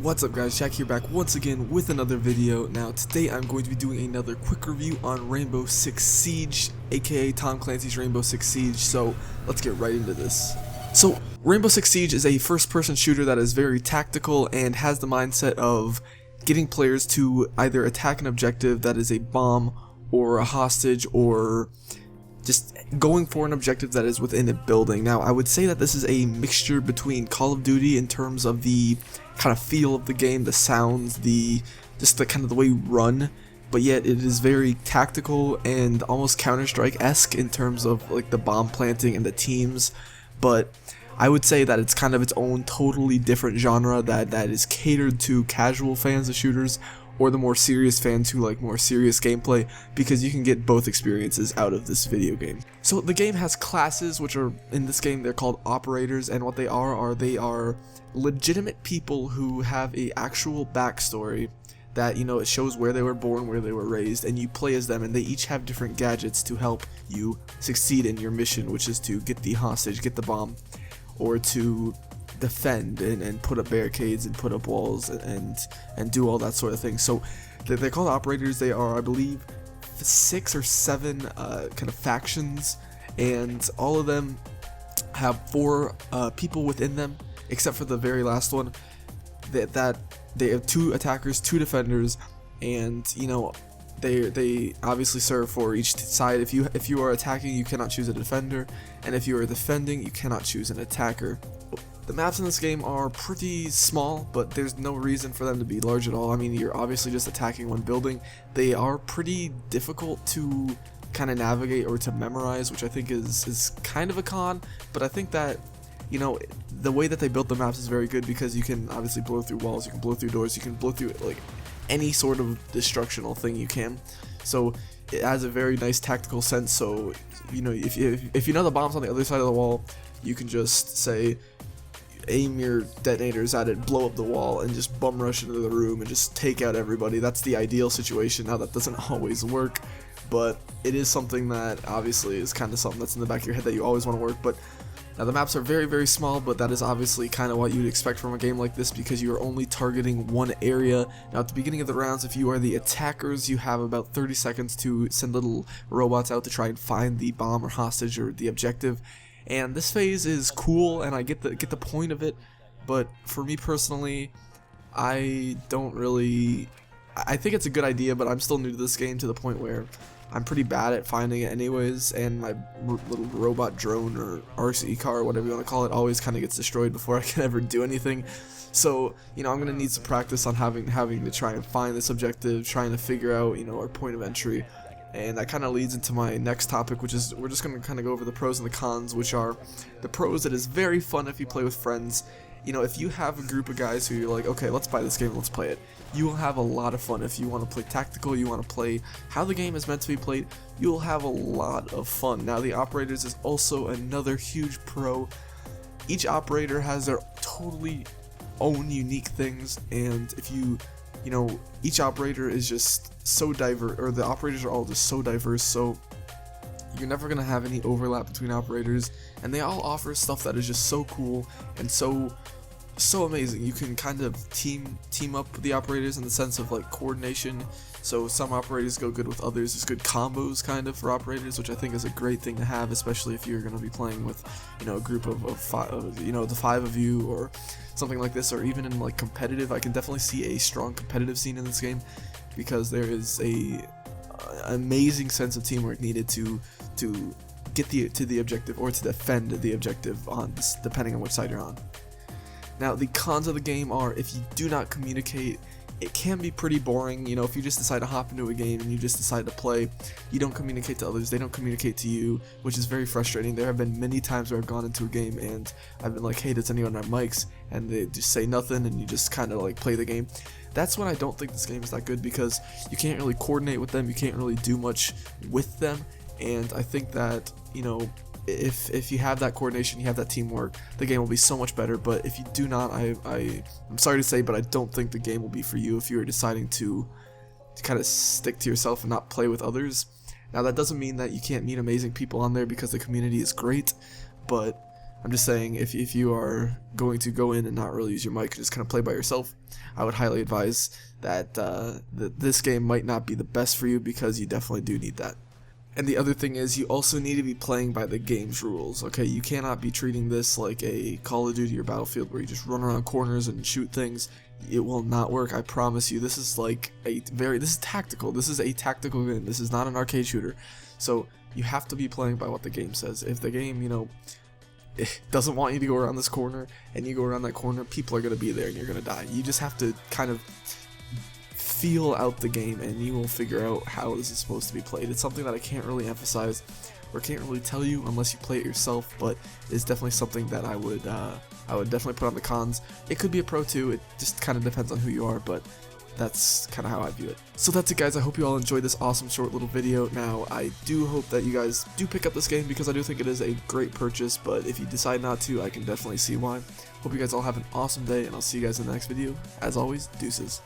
What's up guys, Jack here back once again with another video. Now today I'm going to be doing another quick review on Rainbow Six Siege, aka Tom Clancy's Rainbow Six Siege, so let's get right into this. So Rainbow Six Siege is a first person shooter that is very tactical and has the mindset of getting players to either attack an objective that is a bomb or a hostage, or just going for an objective that is within a building. Now I would say that this is a mixture between Call of Duty in terms of the kind of feel of the game, the sounds, just the kind of the way you run, but yet it is very tactical and almost Counter-Strike-esque in terms of like the bomb planting and the teams. But I would say that it's kind of its own totally different genre that is catered to casual fans of shooters or the more serious fans who like more serious gameplay, because you can get both experiences out of this video game. So the game has classes, which are, in this game they're called operators, and what they are legitimate people who have a actual backstory that, you know, it shows where they were born, where they were raised, and you play as them, and they each have different gadgets to help you succeed in your mission, which is to get the hostage, get the bomb, or to defend and put up barricades and put up walls and do all that sort of thing. So they're called operators. They are, I believe, 6 or 7 kind of factions, and all of them have 4 people within them, except for the very last one. That they have 2 attackers, 2 defenders, and you know, they obviously serve for each side. If you are attacking, you cannot choose a defender, and if you are defending, you cannot choose an attacker. The maps in this game are pretty small, but there's no reason for them to be large at all. I mean, you're obviously just attacking one building. They are pretty difficult to kind of navigate or to memorize, which I think is kind of a con, but I think that, you know, the way that they built the maps is very good, because you can obviously blow through walls, you can blow through doors, you can blow through like any sort of destructional thing you can. So it has a very nice tactical sense. So, you know, if you know the bomb's on the other side of the wall, you can just say, aim your detonators at it, blow up the wall, and just bum rush into the room and just take out everybody. That's the ideal situation. Now that doesn't always work, but it is something that obviously is kind of something that's in the back of your head that you always want to work. But now the maps are very, very small, but that is obviously kind of what you'd expect from a game like this, because you are only targeting one area. Now at the beginning of the rounds, if you are the attackers, you have about 30 seconds to send little robots out to try and find the bomb or hostage or the objective. And this phase is cool, and I get the point of it, but for me personally, I think it's a good idea, but I'm still new to this game to the point where I'm pretty bad at finding it anyways, and my little robot drone or RC car, or whatever you want to call it, always kind of gets destroyed before I can ever do anything. So, you know, I'm going to need some practice on having to try and find this objective, trying to figure out, you know, our point of entry. And that kind of leads into my next topic, which is we're just going to kind of go over the pros and the cons, which are the pros. It is very fun if you play with friends. You know, if you have a group of guys who you're like, okay, let's buy this game, let's play it, you will have a lot of fun. If you want to play tactical, you want to play how the game is meant to be played, you will have a lot of fun. Now, the operators is also another huge pro. Each operator has their totally own unique things, and if you know, each operator is just so diverse, or the operators are all just so diverse, so you're never going to have any overlap between operators, and they all offer stuff that is just so cool and so amazing. You can kind of team up with the operators in the sense of like coordination, so some operators go good with others. There's good combos kind of for operators, which I think is a great thing to have, especially if you're going to be playing with, you know, a group of 5, you know, the 5 of you, or something like this, or even in like competitive. I can definitely see a strong competitive scene in this game, because there is a amazing sense of teamwork needed to get to the objective, or to defend the objective on this, depending on which side you're on. Now the cons of the game are, if you do not communicate, it can be pretty boring. You know, if you just decide to hop into a game and you just decide to play, you don't communicate to others, they don't communicate to you, which is very frustrating. There have been many times where I've gone into a game and I've been like, hey, does anyone have mics? And they just say nothing, and you just kind of like play the game. That's when I don't think this game is that good, because you can't really coordinate with them, you can't really do much with them, and I think that, you know, if you have that coordination, you have that teamwork, the game will be so much better. But if you do not, I'm sorry to say, but I don't think the game will be for you if you are deciding to kind of stick to yourself and not play with others. Now that doesn't mean that you can't meet amazing people on there, because the community is great, but I'm just saying, if you are going to go in and not really use your mic and just kind of play by yourself, I would highly advise that this game might not be the best for you, because you definitely do need that. And the other thing is, you also need to be playing by the game's rules, okay? You cannot be treating this like a Call of Duty or Battlefield where you just run around corners and shoot things. It will not work, I promise you. This is like this is tactical. This is a tactical game. This is not an arcade shooter. So you have to be playing by what the game says. If the game, it doesn't want you to go around this corner and you go around that corner, people are going to be there and you're going to die. You just have to kind of feel out the game, and you will figure out how this is supposed to be played. It's something that I can't really emphasize or can't really tell you unless you play it yourself, but it's definitely something that I would definitely put on the cons. It could be a pro too, it just kind of depends on who you are, but that's kind of how I view it. So that's it, guys. I hope you all enjoyed this awesome short little video. Now, I do hope that you guys do pick up this game, because I do think it is a great purchase, but if you decide not to, I can definitely see why. Hope you guys all have an awesome day, and I'll see you guys in the next video. As always, deuces.